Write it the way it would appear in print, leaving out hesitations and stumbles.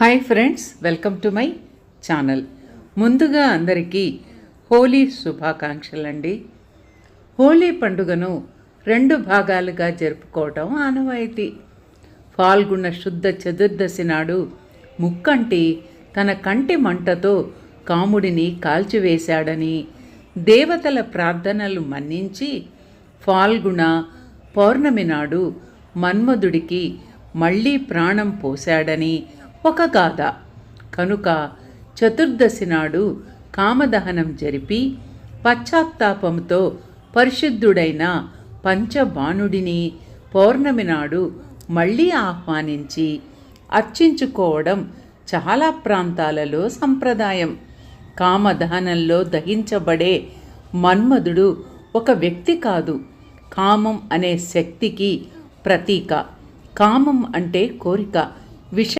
Hi friends, welcome to my channel. ముందుగా అందరికీ హోలీ శుభాకాంక్షలండి. హోలీ పండుగను 2 భాగాలుగా జరుపుకోవటం ఆనవాయితీ. ఫాల్గుణ శుద్ధ చతుర్దశి నాడు ముక్కంటి తన కంటి మంటతో కాముడిని కాల్చివేశాడని, దేవతల ప్రార్థనలు మన్నించి ఫాల్గుణ పౌర్ణమి నాడు మన్మధుడికి మళ్ళీ ప్రాణం పోశాడని ఒక గాథ. కనుక చతుర్దశి నాడు కామదహనం జరిపి పశ్చాత్తాపంతో పరిశుద్ధుడైన పంచబాణుడిని పౌర్ణమి నాడు మళ్ళీ ఆహ్వానించి అర్చించుకోవడం చాలా ప్రాంతాలలో సంప్రదాయం. కామదహనంలో దహించబడే మన్మధుడు ఒక వ్యక్తి కాదు, కామం అనే శక్తికి ప్రతీక. కామం అంటే కోరిక,